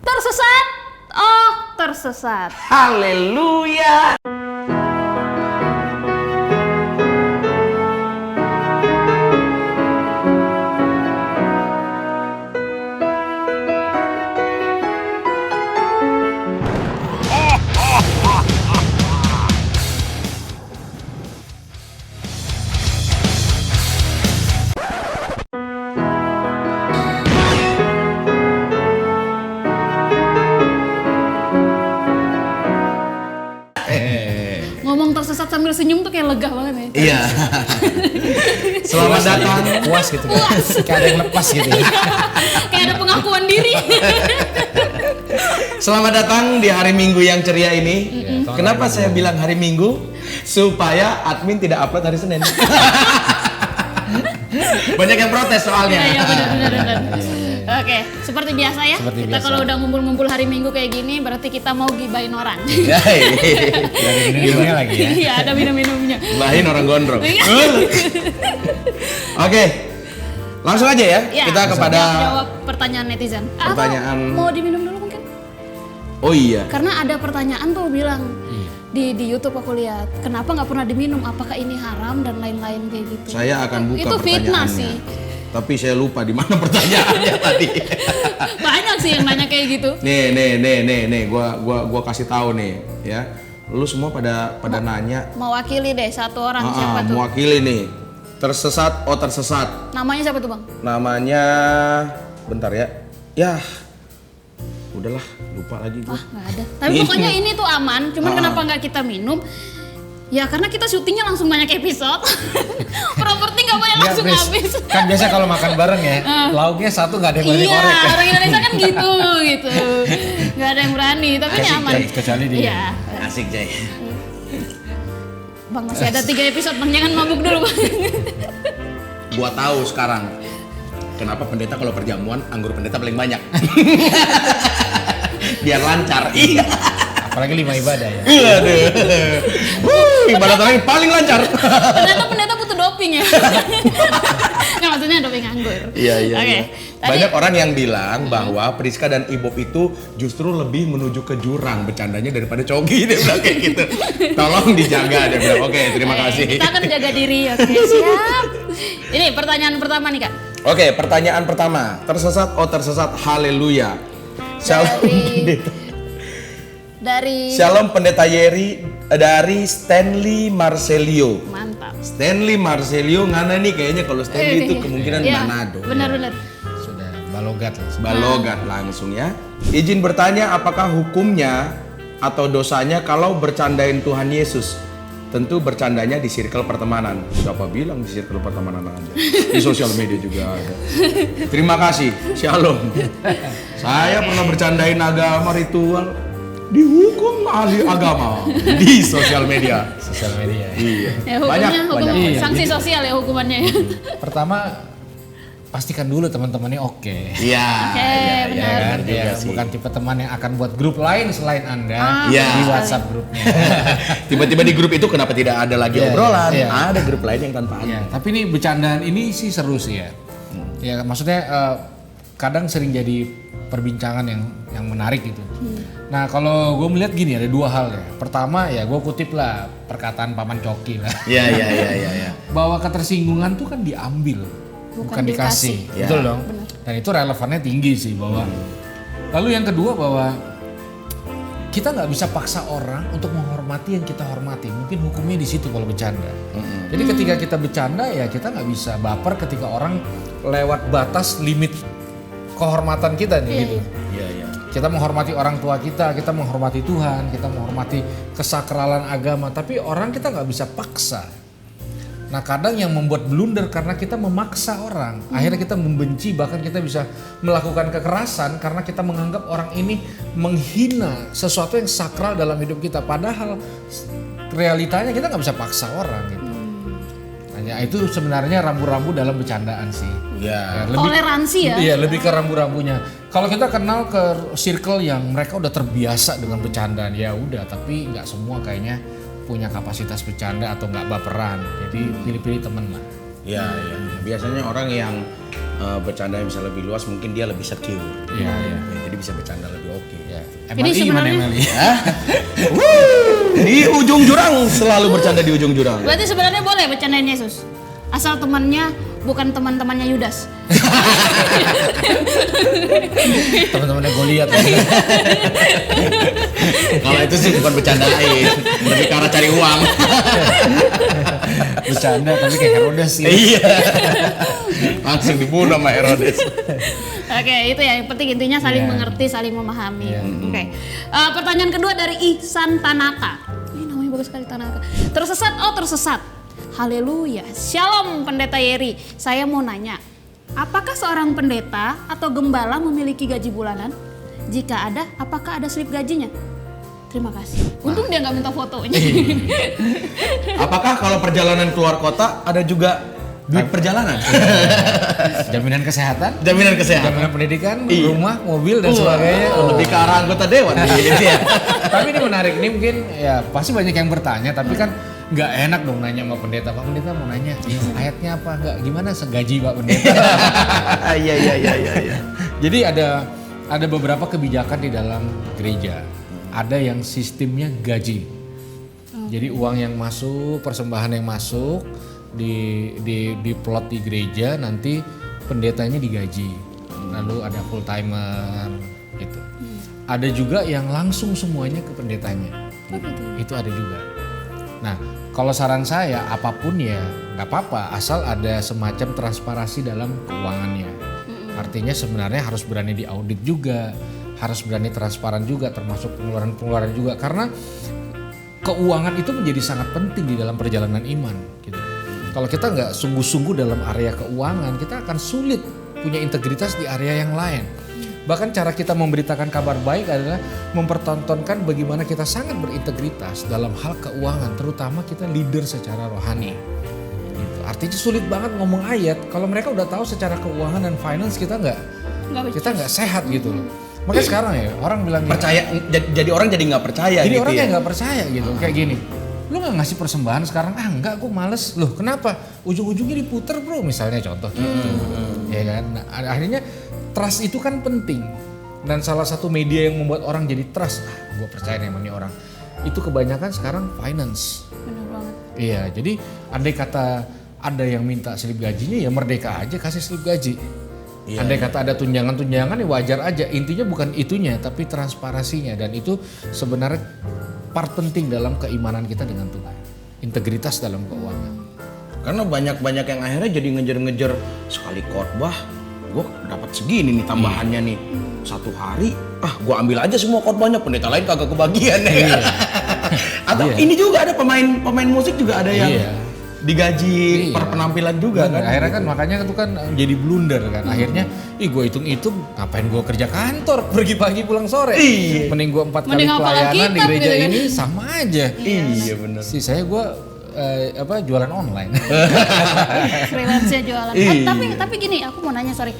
Tersesat? Oh, tersesat. Haleluya. Ngomong tersesat sambil senyum tuh kayak lega banget ya. Iya. Selamat datang. Puas gitu kan. Kayak ada yang lepas gitu ya. Kayak ada pengakuan diri. Selamat datang di hari Minggu yang ceria ini. Kenapa saya bilang hari Minggu? Supaya admin tidak upload hari Senin. Banyak yang protes soalnya. Iya, benar. Oke, seperti biasa ya. Kita kalau udah ngumpul-ngumpul hari Minggu kayak gini, berarti kita mau gibain orang. Ada minum-minumnya lagi ya. Iya, ada minum-minumnya. Gibahin orang gondrong. Oke, langsung aja ya. Kita kepada jawab pertanyaan netizen. Pertanyaan. Mau diminum dulu mungkin? Oh iya. Karena ada pertanyaan tuh bilang di YouTube aku lihat, kenapa nggak pernah diminum? Apakah ini haram dan lain-lain kayak gitu? Saya akan buka itu fitnah pertanyaannya. sih. Tapi saya lupa di mana pertanyaannya tadi. Banyak sih yang nanya kayak gitu. Nih, gua kasih tahu nih, ya. Lu semua pada nanya. Mewakili deh satu orang siapa tuh? Mewakili nih. Tersesat, tersesat. Namanya siapa tuh, Bang? Namanya, bentar ya. Ya, udahlah, lupa lagi gua. Wah, nggak ada. Tapi pokoknya ini tuh aman. Cuman kenapa nggak kita minum? Ya karena kita syutingnya langsung banyak episode. Properti nggak boleh langsung habis. Kan biasa kalau makan bareng ya, lauknya satu nggak ada yang berani Iya, korek ya. orang Indonesia kan gitu. Nggak ada yang berani. Tapi ini aman. Kecuali dia. Iya. Asik, Jay. Bang, masih ada 3 episode, Bang. Jangan mabuk dulu, Bang. Gua tahu sekarang kenapa pendeta kalau perjamuan anggur pendeta paling banyak. Biar lancar. Iya. Apalagi 5 ibadah ya. Ibadah terakhir paling lancar. Ternyata pendeta butuh doping ya. Nggak, maksudnya doping anggur. Iya. Oke. Banyak orang yang bilang bahwa Priska dan Ibob itu justru lebih menuju ke jurang bercandanya daripada cogi, dia bilang kayak gitu. Tolong dijaga, dia bilang. Oke, terima kasih. Kita akan jaga diri. Oke, siap. Ini pertanyaan pertama nih, Kak. Oke, pertanyaan pertama. Tersesat, tersesat. Haleluya. Shalom pendeta. Shalom pendeta Yeri dari Stanley Marcelio. Mantap. Stanley Marcelio ngana nih kayaknya kalau Stanley itu kemungkinan Iya, Manado. Benar. Sudah balogat lah. Balogat langsung ya. Izin bertanya, apakah hukumnya atau dosanya kalau bercandain Tuhan Yesus? Tentu bercandanya di circle pertemanan. Siapa bilang di circle pertemanan aja? Di sosial media juga ada. Terima kasih. Shalom. Saya pernah bercandain agama ritual, dihukum ahli agama di sosial media. Sosial media. Iya. Ya, hukumnya hukum Iya. sanksi sosial ya hukumannya ya. Pertama pastikan dulu teman-temannya oke. Iya. Oke, iya, benar. iya, Ya, juga ya, sih. bukan tipe teman yang akan buat grup lain selain Anda Iya. di WhatsApp grupnya. Tiba-tiba di grup itu kenapa tidak ada lagi Iya, obrolan? iya. Ada grup lain yang tanpa ada. Ya, tapi ini bercandaan ini sih seru sih ya. Ya maksudnya kadang sering jadi perbincangan yang menarik gitu. Nah kalau gue melihat gini ada 2 hal ya. Pertama ya gue kutip lah perkataan Paman Coki lah. Iya. Bahwa ketersinggungan tuh kan diambil, bukan dikasih. Ya. Betul dong. Dan itu relevannya tinggi sih bahwa. Lalu yang kedua bahwa kita nggak bisa paksa orang untuk menghormati yang kita hormati. Mungkin hukumnya di situ kalau bercanda. Jadi ketika kita bercanda ya kita nggak bisa baper ketika orang lewat batas limit kehormatan kita nih gitu. Iya. Kita menghormati orang tua kita menghormati Tuhan, kita menghormati kesakralan agama. Tapi orang kita nggak bisa paksa. Nah kadang yang membuat blunder karena kita memaksa orang. Akhirnya kita membenci, bahkan kita bisa melakukan kekerasan karena kita menganggap orang ini menghina sesuatu yang sakral dalam hidup kita. Padahal realitanya kita nggak bisa paksa orang gitu. Nah, itu sebenarnya rambu-rambu dalam bercandaan sih. Iya. Toleransi ya. Iya, lebih ke rambu-rambunya. Kalau kita kenal ke circle yang mereka udah terbiasa dengan bercandaan, ya udah. Tapi nggak semua kayaknya punya kapasitas bercanda atau nggak baperan. Jadi pilih-pilih temen lah. Iya. Biasanya orang yang bercanda yang bisa lebih luas, mungkin dia lebih secure. Iya, iya. Ya, jadi bisa bercanda lebih oke. Ya. Ini sebenarnya- Di ujung jurang, selalu bercanda di ujung jurang. Berarti sebenarnya boleh bercandain Yesus. Asal temannya bukan teman-temannya Yudas. Teman-temannya Goliat. Kalau itu sih bukan bercandain, lebih ke arah cari uang. Bercanda tapi kayak Herodes sih. Iya. Langsung dibunuh sama Herodes. Oke, itu ya. Yang penting intinya saling Iya. mengerti, saling memahami. Iya. Oke. Pertanyaan kedua dari Ihsan Tanaka. Ini namanya bagus sekali, Tanaka. Tersesat, oh tersesat. Haleluya. Shalom Pendeta Yeri. Saya mau nanya, apakah seorang pendeta atau gembala memiliki gaji bulanan? Jika ada, apakah ada slip gajinya? Terima kasih. Untung dia nggak minta fotonya. Apakah kalau perjalanan keluar kota ada juga duit perjalanan? Jaminan kesehatan, Jaminan kesehatan. jaminan pendidikan, Iya. rumah, mobil dan sebagainya. Lebih ke arah anggota dewan nih. Tapi ini menarik, ini mungkin ya pasti banyak yang bertanya, tapi kan nggak enak dong nanya sama pendeta. Pak pendeta mau nanya, ayatnya apa? Nggak, gimana segaji Pak pendeta? Iya. Jadi ada beberapa kebijakan di dalam gereja. Ada yang sistemnya gaji. Jadi uang yang masuk, persembahan yang masuk di plot di gereja, nanti pendetanya digaji. Lalu ada full timer gitu. Ada juga yang langsung semuanya ke pendetanya. Itu ada juga. Nah, kalau saran saya apapun ya nggak apa-apa asal ada semacam transparansi dalam keuangannya. Artinya sebenarnya harus berani diaudit juga, harus berani transparan juga, termasuk pengeluaran-pengeluaran juga, karena keuangan itu menjadi sangat penting di dalam perjalanan iman. Gitu. Kalau kita nggak sungguh-sungguh dalam area keuangan, kita akan sulit punya integritas di area yang lain. Bahkan cara kita memberitakan kabar baik adalah mempertontonkan bagaimana kita sangat berintegritas dalam hal keuangan, terutama kita leader secara rohani. Gitu. Artinya sulit banget ngomong ayat kalau mereka udah tahu secara keuangan dan finance kita nggak sehat gitu loh. Makanya sekarang ya orang bilang gini, Percaya, jadi orang jadi nggak percaya jadi gitu orang ya. yang nggak percaya gitu kayak gini. Lu nggak ngasih persembahan sekarang? Enggak, aku males. Loh kenapa? Ujung-ujungnya diputer bro, misalnya contoh gitu. Ya kan? Nah, akhirnya trust itu kan penting. Dan salah satu media yang membuat orang jadi trust, gue percaya nih sama nih orang. Itu kebanyakan sekarang finance. Benar banget. Iya, jadi andai kata ada yang minta slip gajinya ya merdeka aja kasih slip gaji. Iya, Andai kata ada tunjangan-tunjangan ya wajar aja. Intinya bukan itunya tapi transparansinya, dan itu sebenarnya part penting dalam keimanan kita dengan Tuhan. Integritas dalam keuangan. Karena banyak yang akhirnya jadi ngejar-ngejar sekali khotbah, gue dapat segini nih tambahannya nih. Satu hari, gue ambil aja semua khotbahnya, pendeta lain kagak kebagian ya. Atau ini juga ada pemain musik juga ada yang digaji per penampilan juga kan. Akhirnya kan makanya itu kan jadi blunder kan. Akhirnya gue hitung-hitung ngapain gue kerja kantor, pergi pagi pulang sore. Iya. Mending gue 4 kali Mending hafal pelayanan di Alkitab gereja gitu kan. ini sama aja. Iya benar. Si saya gue jualan online. Freelance-nya jualan. Iya. Tapi gini, aku mau nanya sorry.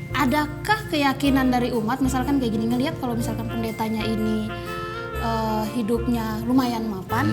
Adakah keyakinan dari umat misalkan kayak gini ngelihat kalau misalkan pendetanya ini hidupnya lumayan mapan,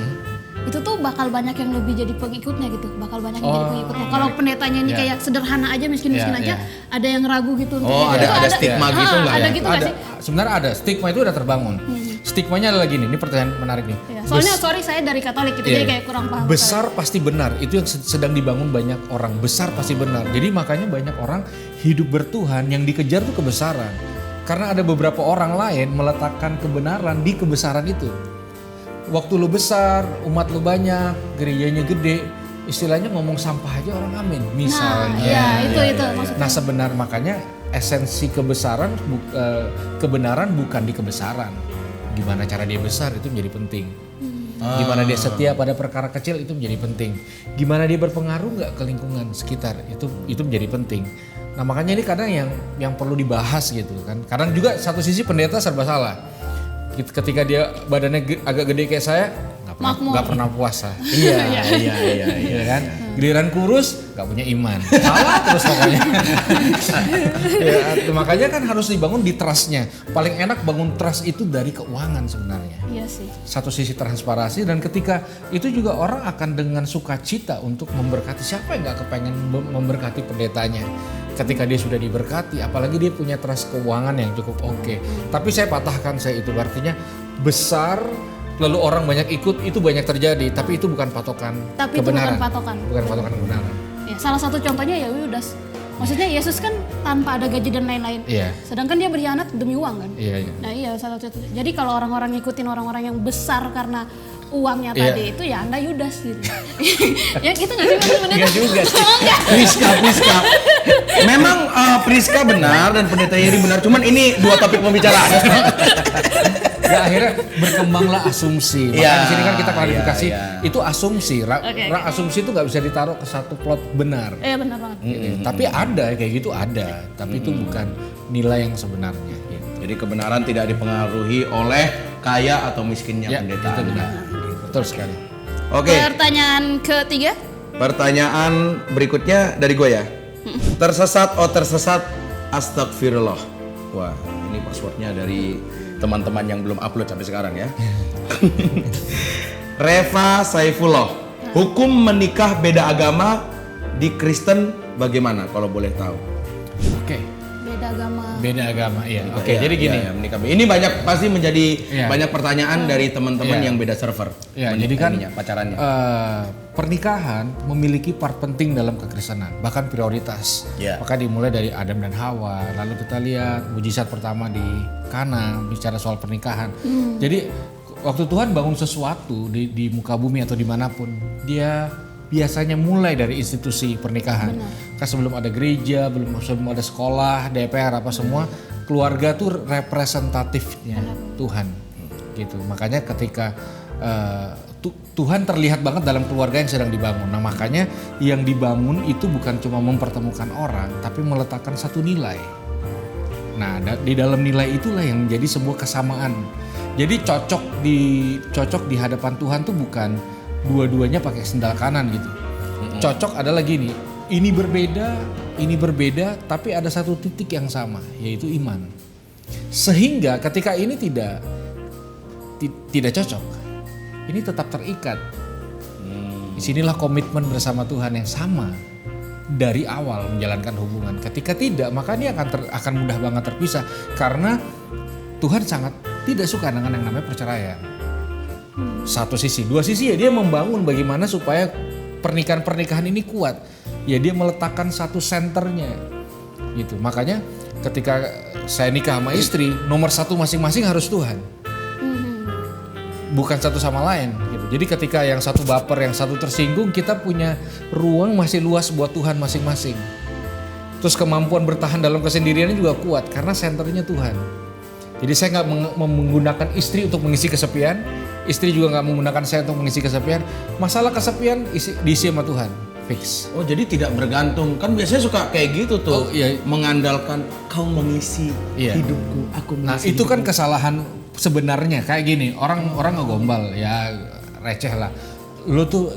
itu tuh bakal banyak yang lebih jadi pengikutnya gitu, bakal banyak yang jadi pengikutnya. Kalau pendetanya ini kayak sederhana aja, miskin-miskin aja, ada yang ragu gitu untuk ada itu stigma gitu nggak ada ya? gitu nggak Ada, sih? sebenarnya ada, stigma itu udah terbangun. Stigmanya adalah gini, ini pertanyaan menarik nih. Iya, soalnya sorry saya dari Katolik gitu, jadi kayak kurang paham. Besar pasti benar, itu yang sedang dibangun banyak orang. Besar pasti benar. Jadi makanya banyak orang hidup bertuhan yang dikejar tuh kebesaran. Karena ada beberapa orang lain meletakkan kebenaran di kebesaran itu. Waktu lu besar, umat lu banyak, gerejanya gede, istilahnya ngomong sampah aja orang amin. Misalnya. Itu maksudnya. Nah sebenarnya makanya esensi kebesaran, kebenaran bukan di kebesaran. Gimana cara dia besar itu menjadi penting. Gimana dia setia pada perkara kecil itu menjadi penting. Gimana dia berpengaruh nggak ke lingkungan sekitar itu menjadi penting. Nah makanya ini kadang yang perlu dibahas gitu kan. Kadang juga satu sisi pendeta serba salah. Ketika dia badannya agak gede kayak saya, nggak pernah puasa. Iya kan. Giliran kurus, nggak punya iman. Salah terus pokoknya. Ya, makanya kan harus dibangun di trustnya. Paling enak bangun trust itu dari keuangan sebenarnya. Iya sih. Satu sisi transparansi, dan ketika itu juga orang akan dengan sukacita untuk memberkati. Siapa yang nggak kepengen memberkati pendetanya? ketika dia sudah diberkati, apalagi dia punya trust keuangan yang cukup oke. Tapi saya patahkan saya itu, artinya besar lalu orang banyak ikut, itu banyak terjadi, tapi itu bukan patokan Tapi kebenaran. itu bukan patokan. Bukan patokan kebenaran. Ya, salah satu contohnya ya Yudas. Maksudnya Yesus kan tanpa ada gaji dan lain-lain. Iya. Sedangkan dia berkhianat demi uang kan. Iya, iya. Nah iya salah satu. Jadi kalau orang-orang ngikutin orang-orang yang besar karena uangnya Iya. tadi itu ya Anda Yudas gitu. Ya gitu nggak sih Mas Pendeta? Enggak juga sih. Oh, enggak. Priska. Memang Priska benar dan Pendeta Yeri benar. Cuman ini dua topik pembicaraan. Ya akhirnya berkembanglah asumsi. Makanya Iya, di sini kan kita klarifikasi, iya. itu asumsi. Oke. Asumsi itu nggak bisa ditaruh ke satu plot benar. Iya benar banget. Tapi ada kayak gitu ada, tapi itu bukan nilai yang sebenarnya. Gitu. Jadi kebenaran tidak dipengaruhi oleh kaya atau miskinnya Ya, pendeta. itu benar. Betul sekali. Oke, Pertanyaan ketiga. pertanyaan berikutnya dari gue ya. Tersesat, tersesat, astagfirullah. Wah, ini passwordnya dari teman-teman yang belum upload sampai sekarang ya. Reva Saifullah, hukum menikah beda agama di Kristen bagaimana kalau boleh tahu? Oke. Beda agama. Beda agama, iya. Oke, Iya, jadi gini. iya, menikah. Ini banyak pasti menjadi Iya. banyak pertanyaan dari teman-teman Iya. yang beda server. Ya, jadi kan pacarannya. pernikahan memiliki part penting dalam kekristenan, bahkan prioritas. Ya. Maka dimulai dari Adam dan Hawa, lalu kita lihat mujizat pertama di Kana bicara soal pernikahan. Jadi waktu Tuhan bangun sesuatu di muka bumi atau dimanapun, Dia biasanya mulai dari institusi pernikahan. Kan sebelum ada gereja, sebelum ada sekolah, DPR apa semua, keluarga tuh representatifnya Tuhan. Gitu. Makanya ketika Tuhan terlihat banget dalam keluarga yang sedang dibangun. Nah makanya yang dibangun itu bukan cuma mempertemukan orang, tapi meletakkan satu nilai. Nah di dalam nilai itulah yang menjadi sebuah kesamaan. Jadi cocok di hadapan Tuhan tuh bukan dua-duanya pakai sendal kanan gitu. Cocok adalah gini, ini berbeda, tapi ada satu titik yang sama, yaitu iman. Sehingga ketika ini tidak cocok, ini tetap terikat. Disinilah komitmen bersama Tuhan yang sama dari awal menjalankan hubungan. Ketika tidak, maka dia akan mudah banget terpisah karena Tuhan sangat tidak suka dengan yang namanya perceraian. Satu sisi, dua sisi ya dia membangun bagaimana supaya pernikahan ini kuat. Ya dia meletakkan satu senternya. Gitu. Makanya ketika saya nikah sama istri, nomor satu masing-masing harus Tuhan. Bukan satu sama lain gitu. Jadi ketika yang satu baper, yang satu tersinggung, kita punya ruang masih luas buat Tuhan masing-masing. Terus kemampuan bertahan dalam kesendiriannya juga kuat karena senternya Tuhan. Jadi saya nggak menggunakan istri untuk mengisi kesepian, istri juga nggak menggunakan saya untuk mengisi kesepian. Masalah kesepian diisi sama Tuhan, fix. Oh jadi tidak bergantung, kan biasanya suka kayak gitu tuh, Oh, iya. mengandalkan kau mengisi Iya. hidupku, aku mengisi. Nah itu kan kesalahan sebenarnya kayak gini, orang ngegombal ya receh lah.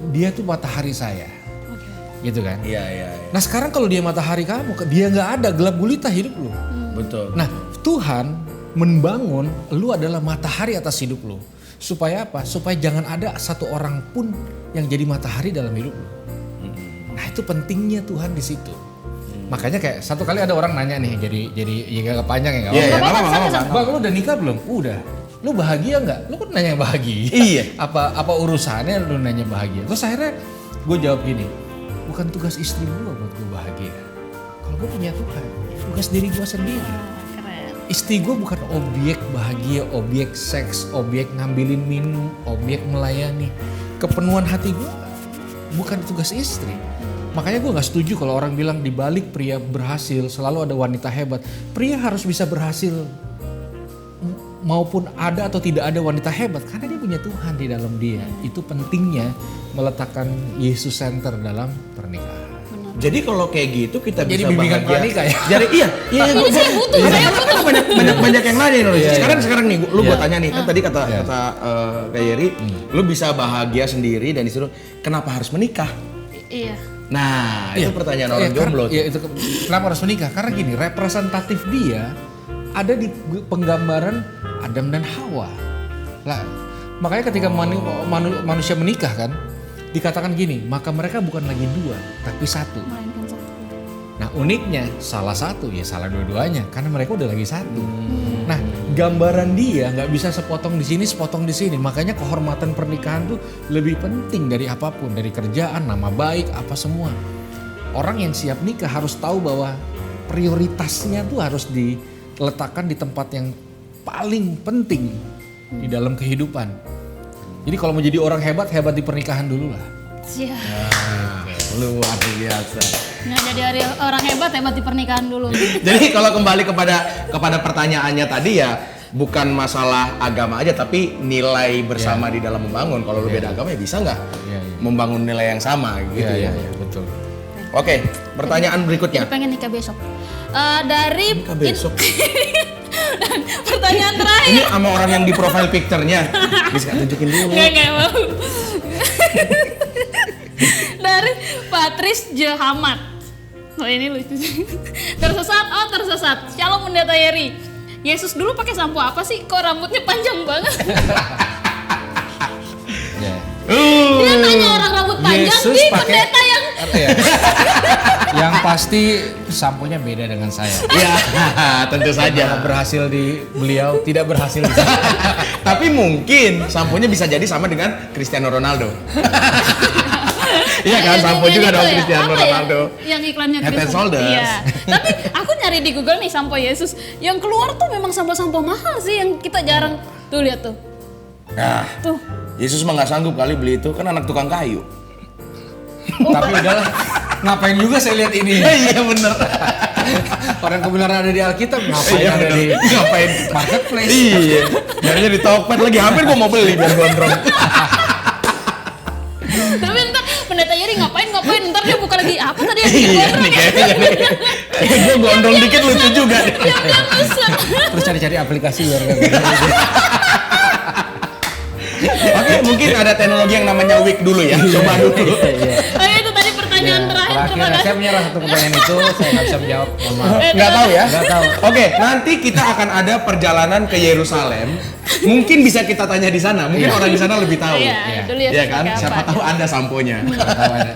Dia tuh matahari saya, gitu kan? Iya. Nah sekarang kalau dia matahari kamu, dia nggak ada, gelap gulita hidup lu. Betul. Nah Tuhan membangun lu adalah matahari atas hidup lu. Supaya apa? Supaya jangan ada satu orang pun yang jadi matahari dalam hidup lu. Nah itu pentingnya Tuhan di situ. Makanya kayak satu kali ada orang nanya nih, jadi ya gak panjang ya nggak Iya, apa-apa. nggak Bang lu udah nikah belum? Udah. Lu bahagia nggak? Lu kan nanya yang bahagia. Iya. Apa urusannya lu nanya bahagia? Terus akhirnya gue jawab gini, bukan tugas istri gue buat gue bahagia. Kalau gue punya Tuhan, tugas diri gue sendiri. Keren. Istri gue bukan objek bahagia, objek seks, objek ngambilin minum, objek melayani. Kepenuhan hati gue bukan tugas istri. Makanya gue gak setuju kalau orang bilang di balik pria berhasil selalu ada wanita hebat. Pria harus bisa berhasil maupun ada atau tidak ada wanita hebat karena dia punya Tuhan di dalam dia. Itu pentingnya meletakkan Yesus center dalam pernikahan. Jadi kalau kayak gitu kita Jadi bisa bimbingan bahagia. pranikah ya? Jadi iya. Ini saya butuh, saya butuh. banyak yang nanya loh. Iya, Sekarang nih, lu gua tanya nih, kan tadi kata Iya. Kak Yeri, lu bisa bahagia sendiri dan disuruh kenapa harus menikah? Iya. Nah, itu pertanyaan orang jomblo. Iya, itu kenapa harus menikah? Karena gini, representatif dia ada di penggambaran Adam dan Hawa. Lah, makanya ketika manusia menikah kan, dikatakan gini, maka mereka bukan lagi dua, tapi satu. Melainkan satu. Nah uniknya salah satu ya salah dua-duanya karena mereka udah lagi satu. Nah gambaran dia nggak bisa sepotong di sini sepotong di sini, makanya kehormatan pernikahan tuh lebih penting dari apapun, dari kerjaan, nama baik, apa semua. Orang yang siap nikah harus tahu bahwa prioritasnya tuh harus diletakkan di tempat yang paling penting di dalam kehidupan. Jadi kalau mau jadi orang hebat, hebat di pernikahan dulu lah. Siap. Luar biasa. Nah, jadi orang hebat di pernikahan dulu. Jadi kalau kembali kepada pertanyaannya tadi ya, bukan masalah agama aja tapi nilai bersama di dalam membangun. Kalau lu beda agama ya bisa nggak membangun nilai yang sama gitu ya. Betul. Oke, pertanyaan berikutnya. Jadi pengen nikah besok. Dari Nikah besok. Dan pertanyaan terakhir. Ini sama orang yang di profile picture-nya. Bisa tunjukin dulu. Nggak mau. Dari Patris Jehamat. Oh ini lucu sih. Tersesat. Shalom Pendeta Yeri. Yesus dulu pakai sampo apa sih? Kok rambutnya panjang banget? Dia nanya orang rambut panjang Yesus di pakai pendeta yang apa ya? Yang pasti samponya beda dengan saya. Ya, tentu saja. Berhasil di beliau, tidak berhasil di saya. Tapi mungkin samponya bisa jadi sama dengan Cristiano Ronaldo. Iya kan, sampo juga dong Cristiano Ronaldo. Yang iklannya Head and Cristiano. Shoulders. Iya. Tapi aku nyari di Google nih sampo Yesus. Yang keluar tuh memang sampo-sampo mahal sih yang kita jarang. Tuh lihat tuh. Nah, Tuh. Yesus mah nggak sanggup kali beli itu, kan anak tukang kayu. Tapi udahlah, ngapain juga saya lihat ini. Iya bener. Orang kebenaran ada di Alkitab, ngapain Iya, ada bener. di Ngapain? marketplace. Iya. Nyarinya di Tokped lagi, hampir gua mau beli biar gondrong. Tapi ntar pendeta Yeri ngapain ntar dia buka lagi apa tadi yang Iya nih kayaknya nih. Gua gondrong dikit lucu juga. Terus cari-cari aplikasi biar Oke, mungkin ada teknologi yang namanya wig dulu ya. Coba dulu. Oh itu tadi pertanyaan terakhir. Terakhir, Terima saya kasih. menyerah satu pertanyaan itu, saya nggak bisa menjawab. Mohon maaf. Nggak tahu ya? Nggak tahu. Oke, nanti kita akan ada perjalanan ke Yerusalem. Mungkin bisa kita tanya di sana. Mungkin orang di sana lebih tahu. Iya, dulu ya. Iya kan? seperti Siapa apa. tahu Anda samponya. Nggak tahu ada.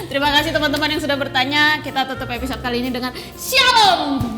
Terima kasih teman-teman yang sudah bertanya. Kita tutup episode kali ini dengan Shalom.